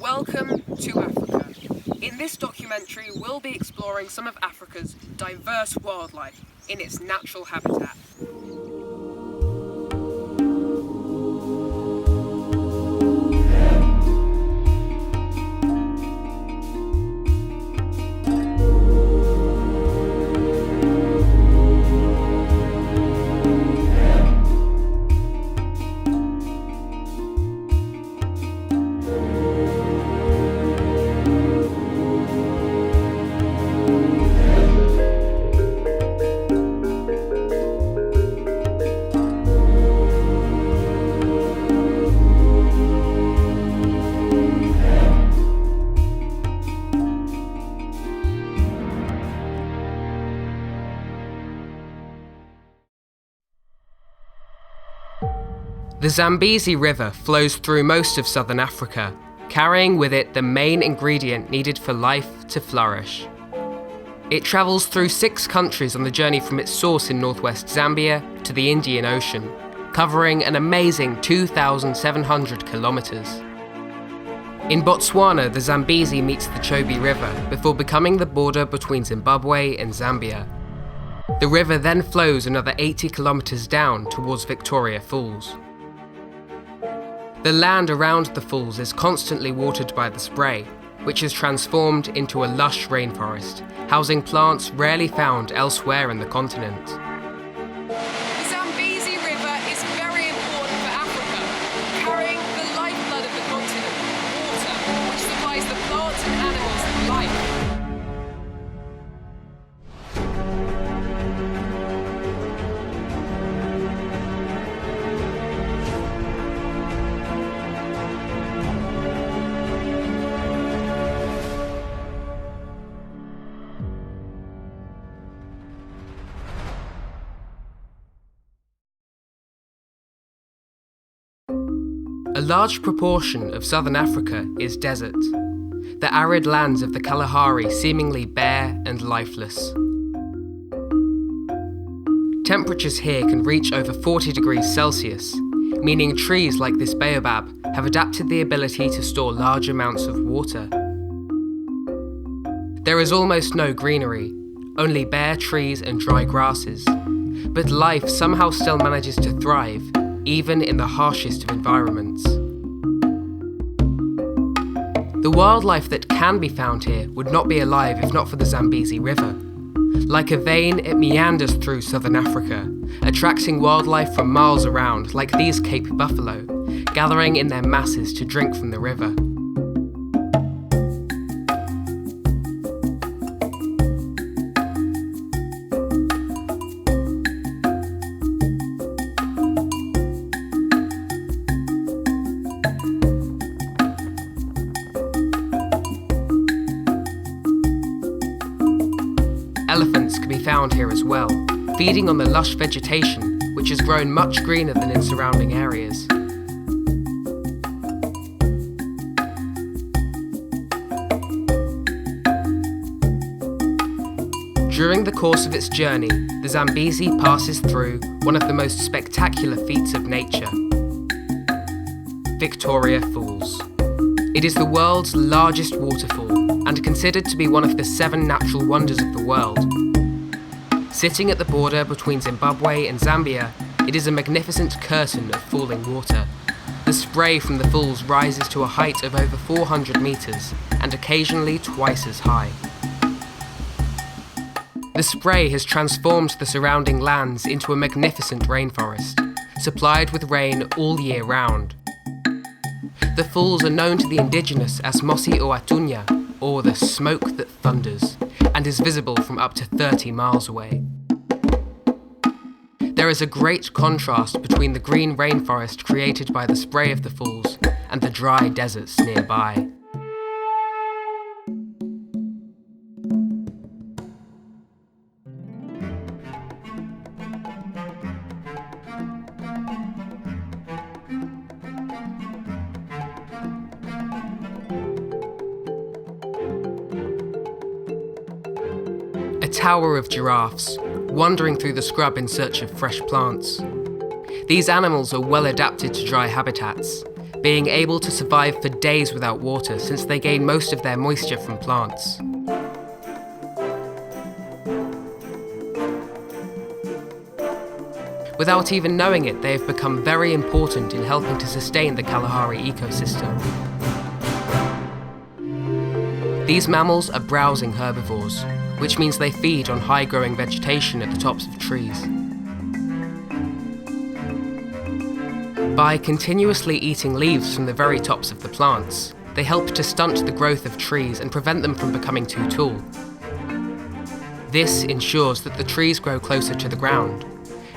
Welcome to Africa. In this documentary, we'll be exploring some of Africa's diverse wildlife in its natural habitat. The Zambezi River flows through most of southern Africa, carrying with it the main ingredient needed for life to flourish. It travels through 6 countries on the journey from its source in northwest Zambia to the Indian Ocean, covering an amazing 2,700 kilometers. In Botswana, the Zambezi meets the Chobe River before becoming the border between Zimbabwe and Zambia. The river then flows another 80 kilometers down towards Victoria Falls. The land around the falls is constantly watered by the spray, which is transformed into a lush rainforest, housing plants rarely found elsewhere in the continent. The Zambezi River is very important for Africa, carrying the lifeblood of the continent, water, which supplies the plants and animals with life. A large proportion of southern Africa is desert, the arid lands of the Kalahari seemingly bare and lifeless. Temperatures here can reach over 40 degrees Celsius, meaning trees like this baobab have adapted the ability to store large amounts of water. There is almost no greenery, only bare trees and dry grasses, but life somehow still manages to thrive, even in the harshest of environments. The wildlife that can be found here would not be alive if not for the Zambezi River. Like a vein, it meanders through southern Africa, attracting wildlife from miles around, like these Cape buffalo, gathering in their masses to drink from the river. Elephants can be found here as well, feeding on the lush vegetation, which has grown much greener than in surrounding areas. During the course of its journey, the Zambezi passes through one of the most spectacular feats of nature, Victoria Falls. It is the world's largest waterfall and considered to be one of the 7 natural wonders of the world. Sitting at the border between Zimbabwe and Zambia, it is a magnificent curtain of falling water. The spray from the falls rises to a height of over 400 meters and occasionally twice as high. The spray has transformed the surrounding lands into a magnificent rainforest, supplied with rain all year round. The falls are known to the indigenous as Mosi o Atunya, or the smoke that thunders, and is visible from up to 30 miles away. There is a great contrast between the green rainforest created by the spray of the falls and the dry deserts nearby. A tower of giraffes, wandering through the scrub in search of fresh plants. These animals are well adapted to dry habitats, being able to survive for days without water since they gain most of their moisture from plants. Without even knowing it, they have become very important in helping to sustain the Kalahari ecosystem. These mammals are browsing herbivores, which means they feed on high-growing vegetation at the tops of trees. By continuously eating leaves from the very tops of the plants, they help to stunt the growth of trees and prevent them from becoming too tall. This ensures that the trees grow closer to the ground,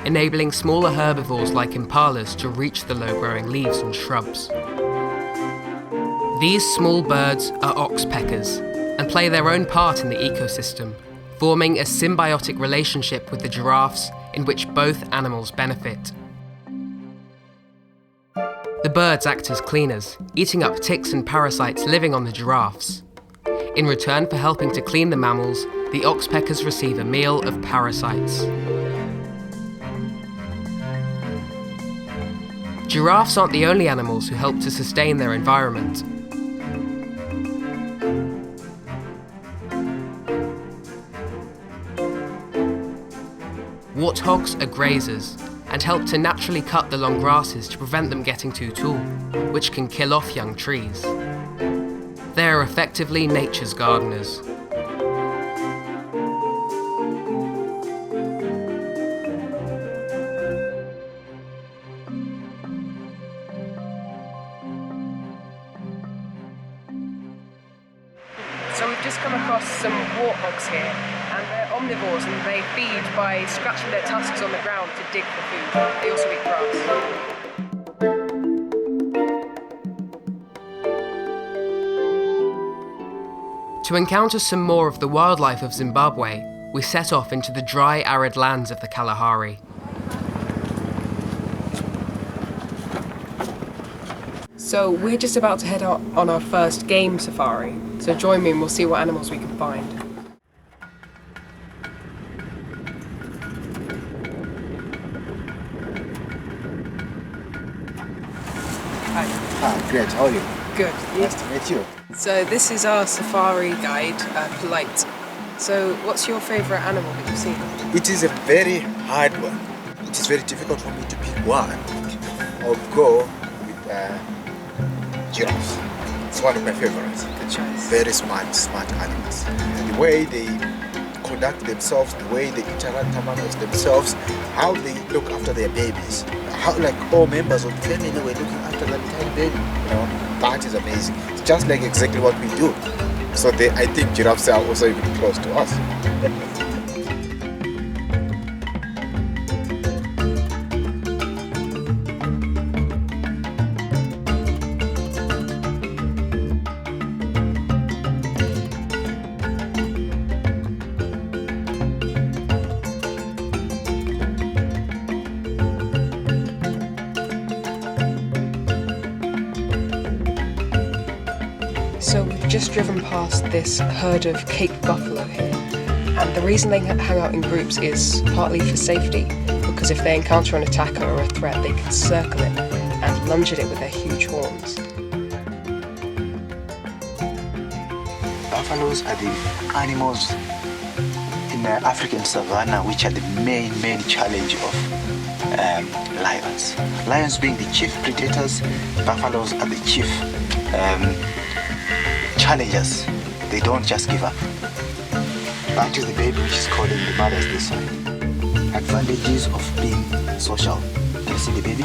enabling smaller herbivores like impalas to reach the low-growing leaves and shrubs. These small birds are oxpeckers and play their own part in the ecosystem, forming a symbiotic relationship with the giraffes in which both animals benefit. The birds act as cleaners, eating up ticks and parasites living on the giraffes. In return for helping to clean the mammals, the oxpeckers receive a meal of parasites. Giraffes aren't the only animals who help to sustain their environment. Warthogs are grazers and help to naturally cut the long grasses to prevent them getting too tall, which can kill off young trees. They are effectively nature's gardeners. So we've just come across some warthogs here, and they're omnivores and they feed by scratching their tusks on the ground to dig for food. They also eat grass. To encounter some more of the wildlife of Zimbabwe, we set off into the dry, arid lands of the Kalahari. So we're just about to head out on our first game safari. So join me and we'll see what animals we can find. Hi. Great, how are you? Good. Nice to meet you. So this is our safari guide, Polite. So what's your favourite animal that you've seen? It is a very hard one. It is very difficult for me to pick one. I'll go with giraffes. It's one of my favorites. Good choice. Very smart animals. The way they conduct themselves, the way they interact amongst themselves, how they look after their babies, how like all members of the family were looking after that tiny baby. You know, that is amazing. It's just like exactly what we do. So I think giraffes are also even close to us. So we've just driven past this herd of Cape buffalo here, and the reason they hang out in groups is partly for safety, because if they encounter an attacker or a threat, they can circle it and lunge at it with their huge horns. Buffaloes are the animals in the African savanna which are the main challenge of lions. Lions being the chief predators, buffaloes are the chief challengers. They don't just give up. Back to the baby which is calling the mothers this side. Advantages of being social. You see the baby?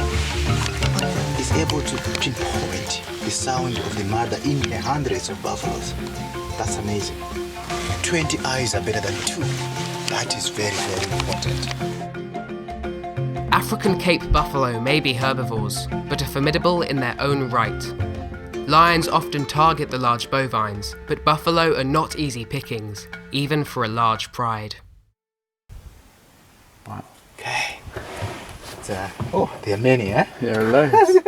Is able to pinpoint the sound of the mother in the hundreds of buffaloes. That's amazing. 20 eyes are better than 2. That is very, very important. African Cape buffalo may be herbivores, but are formidable in their own right. Lions often target the large bovines, but buffalo are not easy pickings, even for a large pride. Wow. Okay. Oh, there are many, eh? There are loads.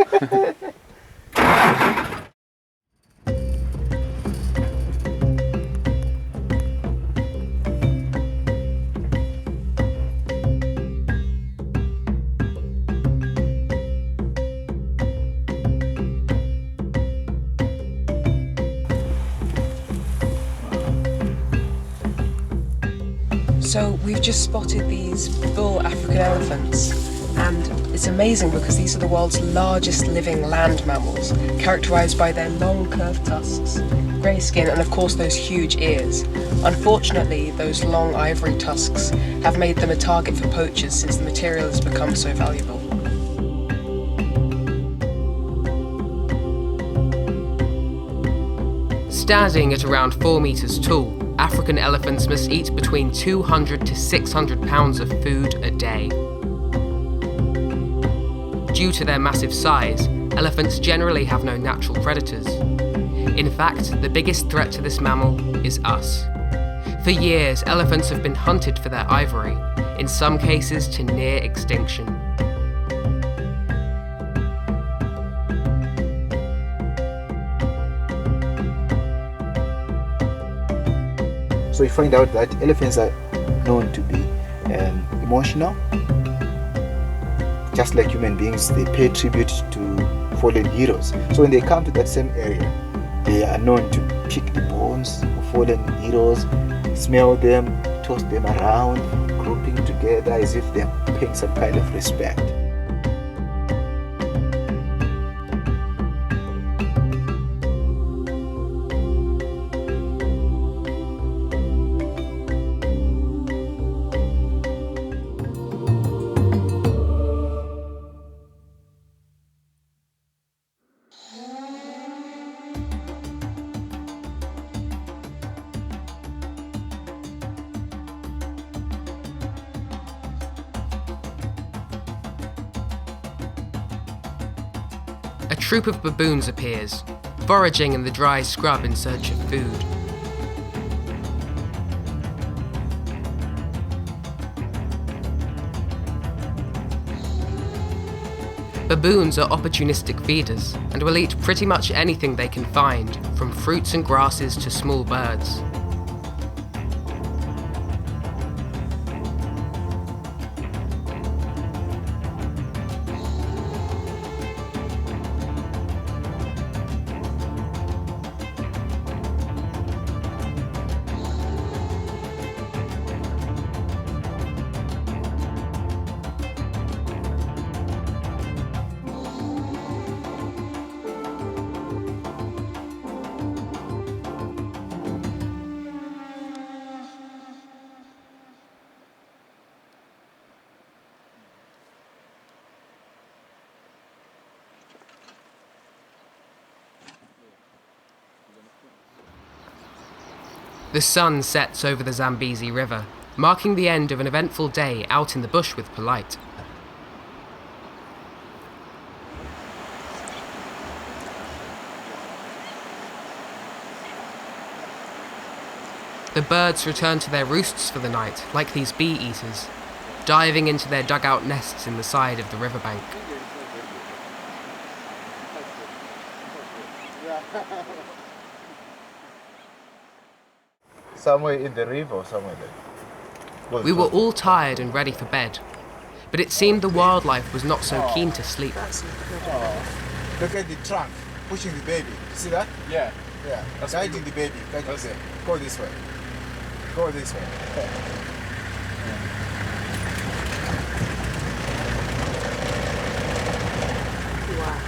So we've just spotted these bull African elephants, and it's amazing because these are the world's largest living land mammals, characterised by their long curved tusks, grey skin, and of course those huge ears. Unfortunately, those long ivory tusks have made them a target for poachers since the material has become so valuable. Standing at around 4 metres tall, African elephants must eat between 200 to 600 pounds of food a day. Due to their massive size, elephants generally have no natural predators. In fact, the biggest threat to this mammal is us. For years, elephants have been hunted for their ivory, in some cases to near extinction. So we find out that elephants are known to be emotional. Just like human beings, they pay tribute to fallen heroes. So when they come to that same area, they are known to pick the bones of fallen heroes, smell them, toss them around, grouping together as if they're paying some kind of respect. A troop of baboons appears, foraging in the dry scrub in search of food. Baboons are opportunistic feeders and will eat pretty much anything they can find, from fruits and grasses to small birds. The sun sets over the Zambezi River, marking the end of an eventful day out in the bush with Polite. The birds return to their roosts for the night, like these bee-eaters, diving into their dugout nests in the side of the riverbank. Somewhere in the river or somewhere there. We were all tired and ready for bed, but it seemed the wildlife was not so keen to sleep. Look at the trunk pushing the baby. You see that? Yeah. Yeah. Guiding the baby. Go this way. Go this way. Wow.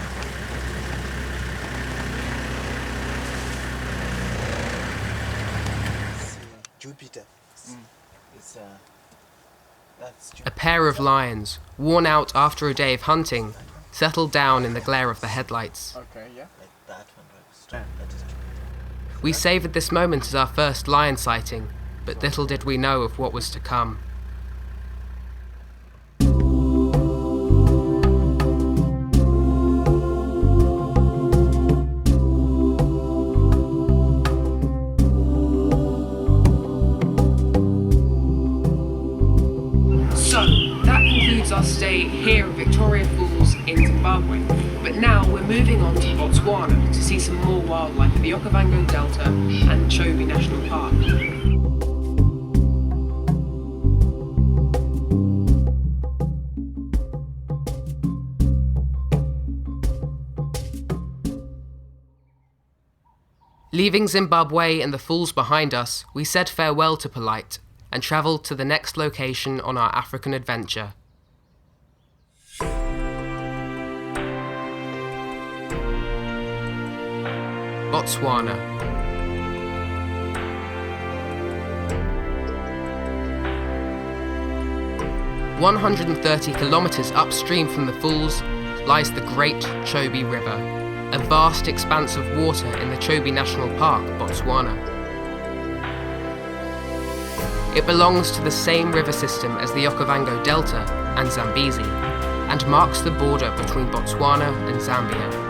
Jupiter. It's that's A pair of lions, worn out after a day of hunting, settled down in the glare of the headlights. Okay, yeah. like that one, right? That is Jupiter. We savoured this moment as our first lion sighting, but little did we know of what was to come. So, that concludes our stay here at Victoria Falls in Zimbabwe. But now we're moving on to Botswana to see some more wildlife at the Okavango Delta and Chobe National Park. Leaving Zimbabwe and the falls behind us, we said farewell to Polite and travelled to the next location on our African adventure. Botswana. – 130 kilometres upstream from the falls lies the Great Chobe River, a vast expanse of water in the Chobe National Park, Botswana. It belongs to the same river system as the Okavango Delta and Zambezi, and marks the border between Botswana and Zambia.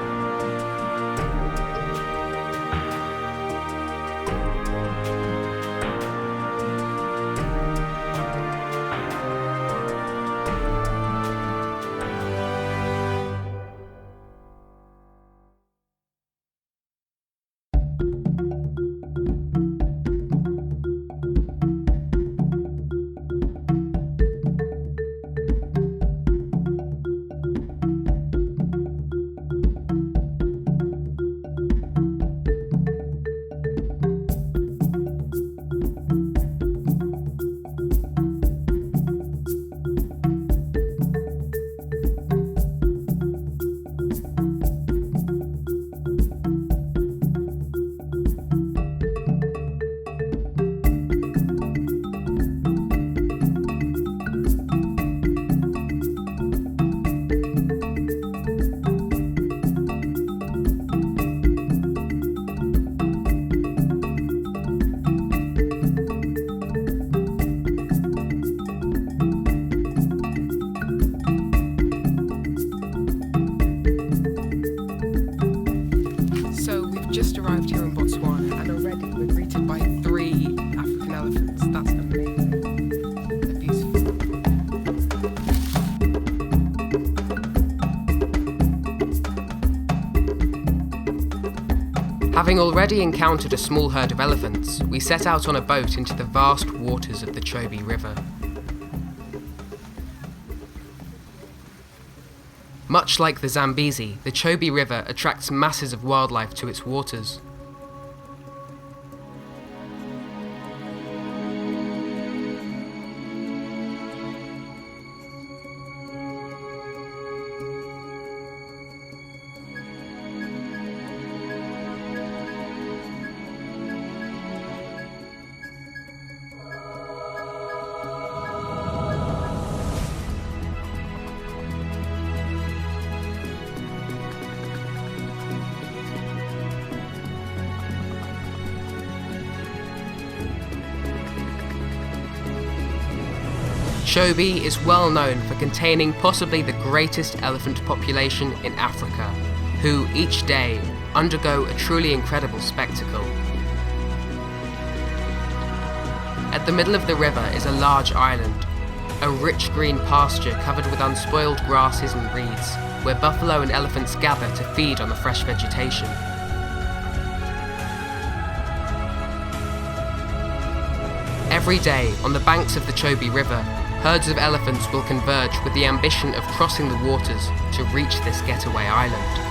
Just arrived here in Botswana and already we're greeted by 3 African elephants. That's amazing. They're beautiful. Having already encountered a small herd of elephants, we set out on a boat into the vast waters of the Chobe River. Much like the Zambezi, the Chobe River attracts masses of wildlife to its waters. Chobe is well known for containing possibly the greatest elephant population in Africa, who each day undergo a truly incredible spectacle. At the middle of the river is a large island, a rich green pasture covered with unspoiled grasses and reeds, where buffalo and elephants gather to feed on the fresh vegetation. Every day, on the banks of the Chobe River, herds of elephants will converge with the ambition of crossing the waters to reach this getaway island.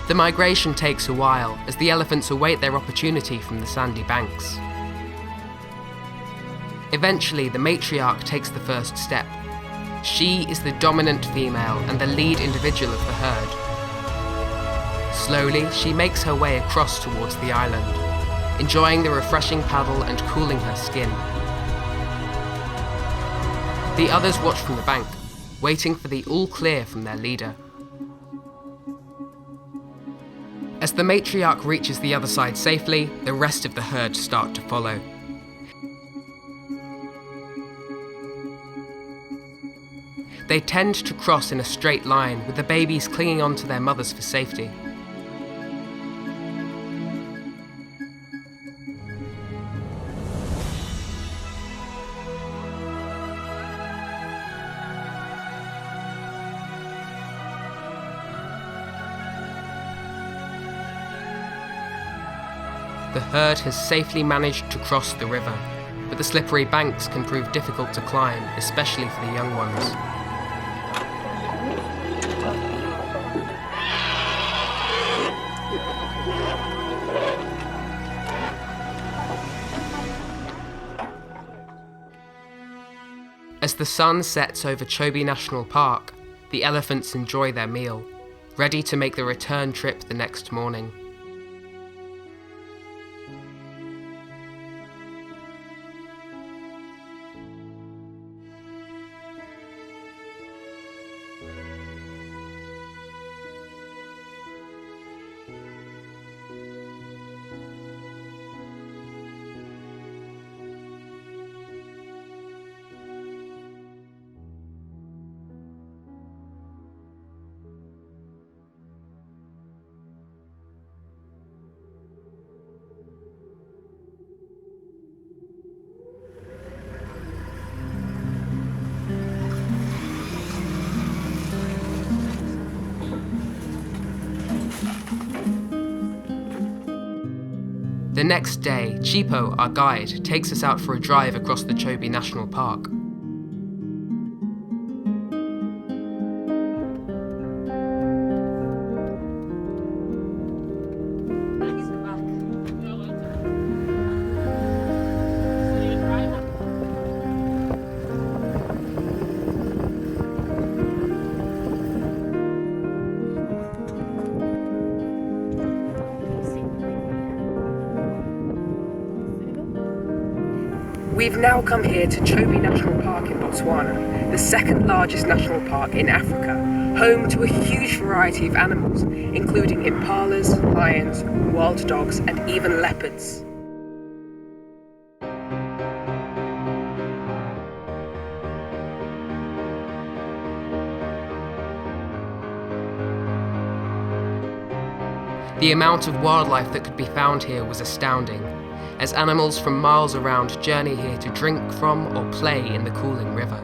The migration takes a while as the elephants await their opportunity from the sandy banks. Eventually, the matriarch takes the first step. She is the dominant female and the lead individual of the herd. Slowly, she makes her way across towards the island, enjoying the refreshing paddle and cooling her skin. The others watch from the bank, waiting for the all-clear from their leader. As the matriarch reaches the other side safely, the rest of the herd start to follow. They tend to cross in a straight line, with the babies clinging onto their mothers for safety. The herd has safely managed to cross the river, but the slippery banks can prove difficult to climb, especially for the young ones. As the sun sets over Chobe National Park, the elephants enjoy their meal, ready to make the return trip the next morning. The next day, Chipo, our guide, takes us out for a drive across the Chobe National Park. We've now come here to Chobe National Park in Botswana, the second largest national park in Africa, home to a huge variety of animals, including impalas, lions, wild dogs, and even leopards. The amount of wildlife that could be found here was astounding, as animals from miles around journey here to drink from or play in the cooling river.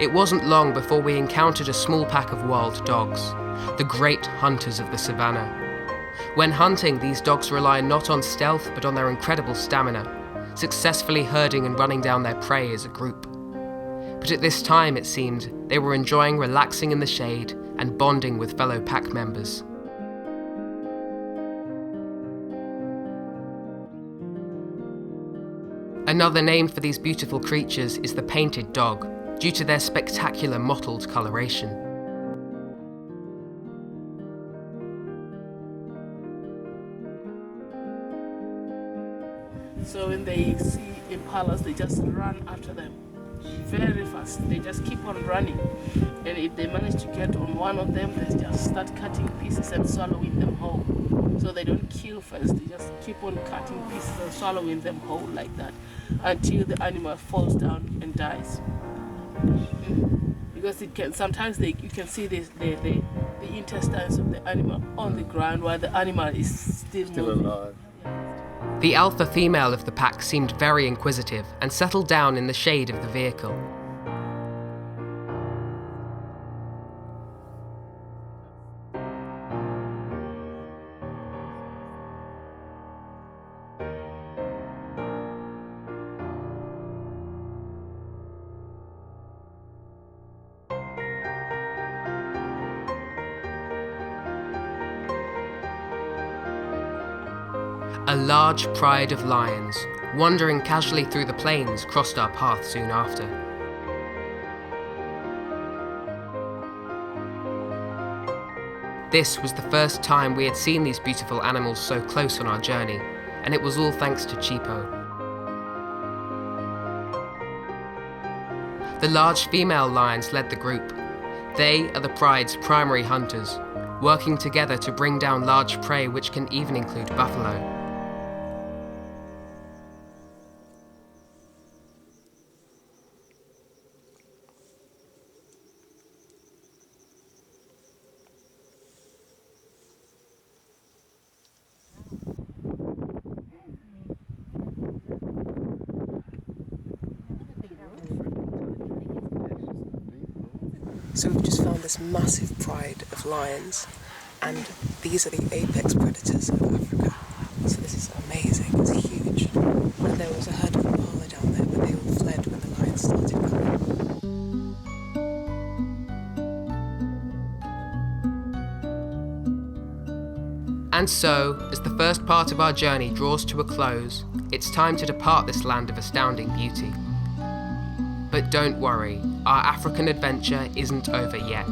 It wasn't long before we encountered a small pack of wild dogs, the great hunters of the savannah. When hunting, these dogs rely not on stealth but on their incredible stamina, successfully herding and running down their prey as a group. But at this time, it seemed, they were enjoying relaxing in the shade and bonding with fellow pack members. Another name for these beautiful creatures is the painted dog, due to their spectacular mottled coloration. So when they see impalas, they just run after them very fast. They just keep on running. And if they manage to get on one of them, they just start cutting pieces and swallowing them whole. So they don't kill first, they just keep on cutting pieces and swallowing them whole like that until the animal falls down and dies. Because it can sometimes you can see the intestines of the animal on the ground while the animal is still alive. The alpha female of the pack seemed very inquisitive and settled down in the shade of the vehicle. A large pride of lions, wandering casually through the plains, crossed our path soon after. This was the first time we had seen these beautiful animals so close on our journey, and it was all thanks to Chipo. The large female lions led the group. They are the pride's primary hunters, working together to bring down large prey, which can even include buffalo. So we've just found this massive pride of lions, and these are the apex predators of Africa. So this is amazing, it's huge. And there was a herd of impala down there, but they all fled when the lions started coming. And so, as the first part of our journey draws to a close, it's time to depart this land of astounding beauty. But don't worry, our African adventure isn't over yet.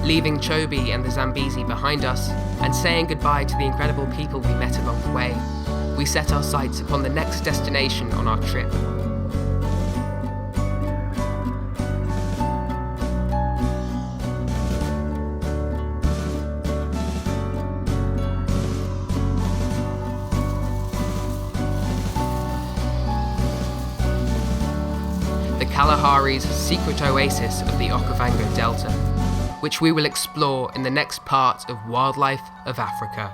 Leaving Chobe and the Zambezi behind us, and saying goodbye to the incredible people we met along the way, we set our sights upon the next destination on our trip. The Kalahari's secret oasis of the Okavango Delta, which we will explore in the next part of Wildlife of Africa.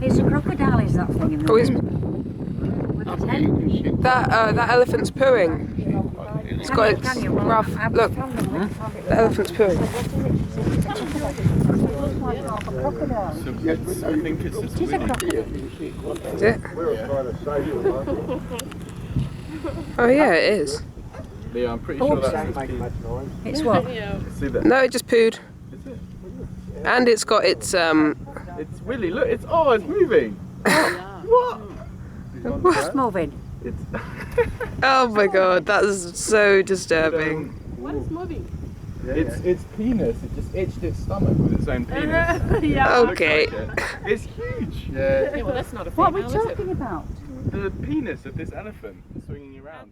It's a crocodile, is that thing in the Oh, that elephant's pooing. It's got its rough. Look, the elephant's pooing. I think it's a Is it? Oh yeah, it is. Yeah, I'm pretty sure that's It's what? See that? No, it just pooed. Is it? And it's got its It's really, look, it's moving. What? What's moving? It's Oh my god, that is so disturbing. What is moving? its penis. It just itched its stomach with its own penis. Yeah. Okay. It's huge. Yeah, well, that's not a What are we female, is it? talking about? The penis of this elephant swinging around.